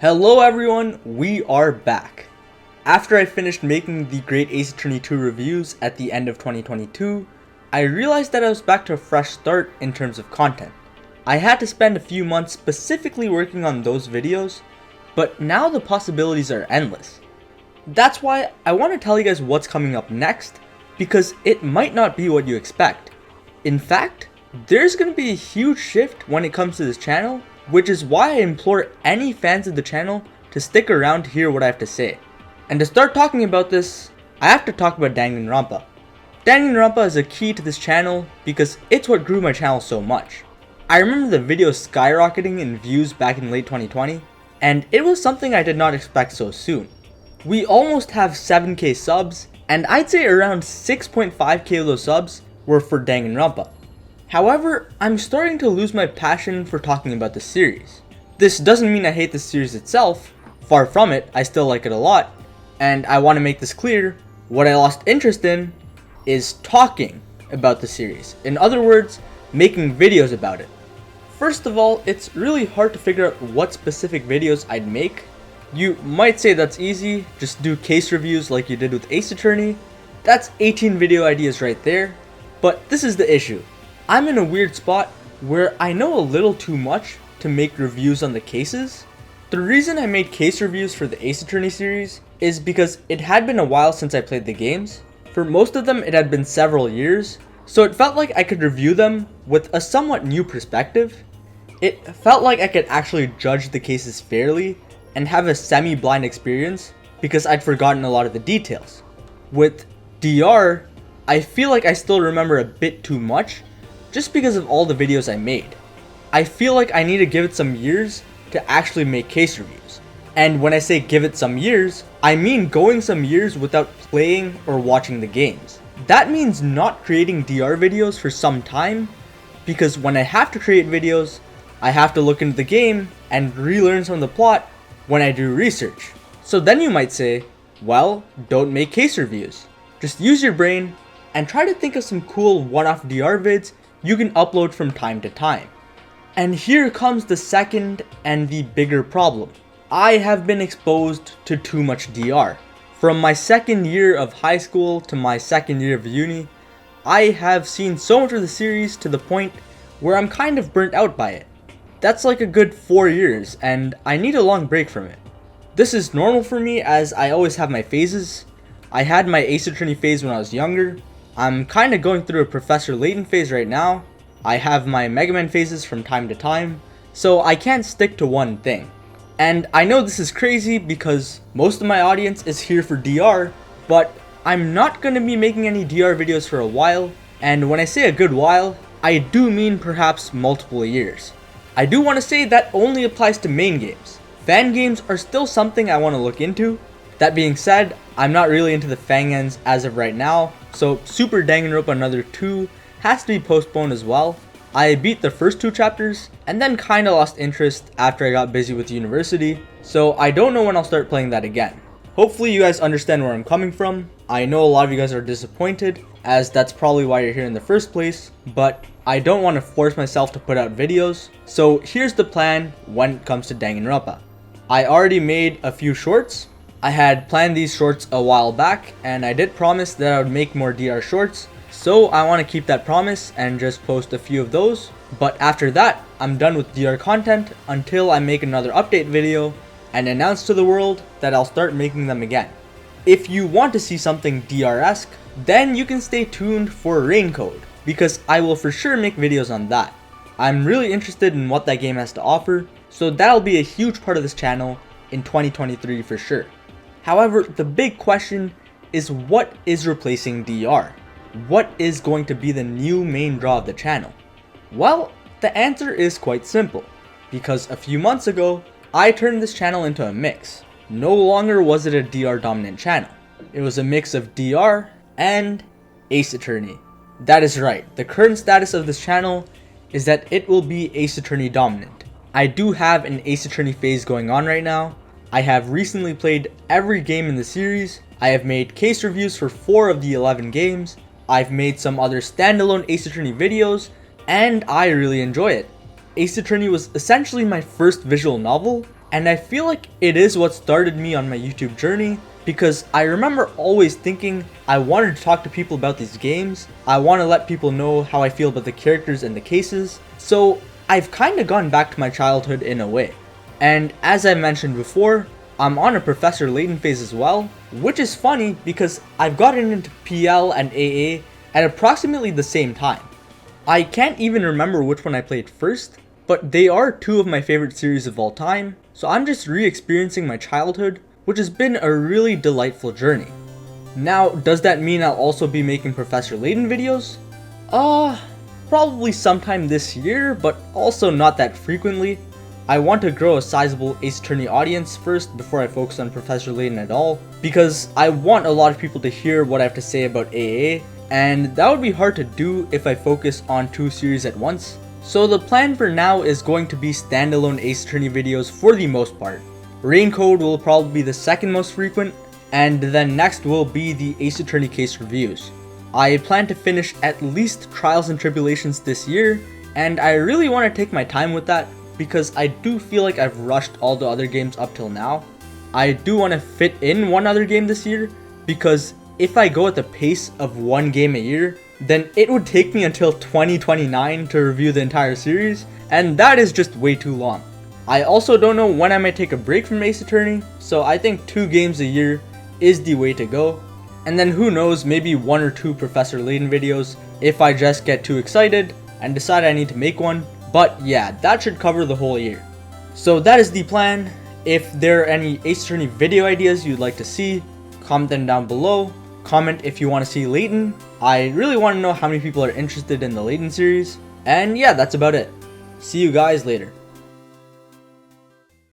Hello everyone, we are back. After I finished making the Great Ace Attorney 2 reviews at the end of 2022, I realized that I was back to a fresh start in terms of content. I had to spend a few months specifically working on those videos, but now the possibilities are endless. That's why I want to tell you guys what's coming up next, because it might not be what you expect. In fact, there's going to be a huge shift when it comes to this channel, which is why I implore any fans of the channel to stick around to hear what I have to say. And to start talking about this, I have to talk about Danganronpa. Danganronpa is a key to this channel because it's what grew my channel so much. I remember the videos skyrocketing in views back in late 2020, and it was something I did not expect so soon. We almost have 7k subs, and I'd say around 6.5k of those subs were for Danganronpa. However, I'm starting to lose my passion for talking about the series. This doesn't mean I hate the series itself, far from it, I still like it a lot, and I want to make this clear, what I lost interest in is talking about the series. In other words, making videos about it. First of all, it's really hard to figure out what specific videos I'd make. You might say that's easy, just do case reviews like you did with Ace Attorney. That's 18 video ideas right there, but this is the issue. I'm in a weird spot where I know a little too much to make reviews on the cases. The reason I made case reviews for the Ace Attorney series is because it had been a while since I played the games. For most of them, it had been several years, so it felt like I could review them with a somewhat new perspective. It felt like I could actually judge the cases fairly and have a semi-blind experience because I'd forgotten a lot of the details. With DR, I feel like I still remember a bit too much just because of all the videos I made. I feel like I need to give it some years to actually make case reviews. And when I say give it some years, I mean going some years without playing or watching the games. That means not creating DR videos for some time, because when I have to create videos, I have to look into the game and relearn some of the plot when I do research. So then you might say, well, don't make case reviews. Just use your brain and try to think of some cool one-off DR vids you can upload from time to time. And here comes the second and the bigger problem. I have been exposed to too much DR. From my second year of high school to my second year of uni, I have seen so much of the series to the point where I'm kind of burnt out by it. That's like a good 4 years, and I need a long break from it. This is normal for me as I always have my phases. I had my Ace Attorney phase when I was younger. I'm kind of going through a Professor Layton phase right now. I have my Mega Man phases from time to time, so I can't stick to one thing. And I know this is crazy because most of my audience is here for DR, but I'm not going to be making any DR videos for a while, and when I say a good while, I do mean perhaps multiple years. I do want to say that only applies to main games. Fan games are still something I want to look into. That being said, I'm not really into the fan ends as of right now, so Super Danganronpa Another 2 has to be postponed as well. I beat the first 2 chapters, and then kinda lost interest after I got busy with university, so I don't know when I'll start playing that again. Hopefully you guys understand where I'm coming from. I know a lot of you guys are disappointed, as that's probably why you're here in the first place, but I don't want to force myself to put out videos, so here's the plan when it comes to Danganronpa. I already made a few shorts. I had planned these shorts a while back, and I did promise that I would make more DR shorts, so I want to keep that promise and just post a few of those. But after that, I'm done with DR content until I make another update video and announce to the world that I'll start making them again. If you want to see something DR-esque, then you can stay tuned for Raincode, because I will for sure make videos on that. I'm really interested in what that game has to offer, so that'll be a huge part of this channel in 2023 for sure. However, the big question is, what is replacing DR? What is going to be the new main draw of the channel? Well, the answer is quite simple, because a few months ago, I turned this channel into a mix. No longer was it a DR dominant channel. It was a mix of DR and Ace Attorney. That is right, the current status of this channel is that it will be Ace Attorney dominant. I do have an Ace Attorney phase going on right now. I have recently played every game in the series. I have made case reviews for 4 of the 11 games. I've made some other standalone Ace Attorney videos, and I really enjoy it. Ace Attorney was essentially my first visual novel, And I feel like it is what started me on my YouTube journey, because I remember always thinking I wanted to talk to people about these games. I want to let people know how I feel about the characters and the cases. So I've kind of gone back to my childhood in a way. And as I mentioned before, I'm on a Professor Layton phase as well, which is funny because I've gotten into PL and AA at approximately the same time. I can't even remember which one I played first, but they are two of my favorite series of all time, so I'm just re-experiencing my childhood, which has been a really delightful journey. Now, does that mean I'll also be making Professor Layton videos? Probably sometime this year, but also not that frequently. I want to grow a sizable Ace Attorney audience first before I focus on Professor Layton at all, because I want a lot of people to hear what I have to say about AA, and that would be hard to do if I focus on two series at once. So the plan for now is going to be standalone Ace Attorney videos for the most part. Raincode will probably be the second most frequent, and then next will be the Ace Attorney case reviews. I plan to finish at least Trials and Tribulations this year, and I really want to take my time with that because I do feel like I've rushed all the other games up till now. I do want to fit in one other game this year, because if I go at the pace of one game a year, then it would take me until 2029 to review the entire series, and that is just way too long. I also don't know when I might take a break from Ace Attorney, so I think 2 games a year is the way to go. And then who knows, maybe 1 or 2 Professor Layton videos if I just get too excited and decide I need to make one. But yeah, that should cover the whole year. So that is the plan. If there are any Ace Attorney video ideas you'd like to see, comment them down below. Comment if you want to see Layton. I really want to know how many people are interested in the Layton series. And yeah, that's about it. See you guys later.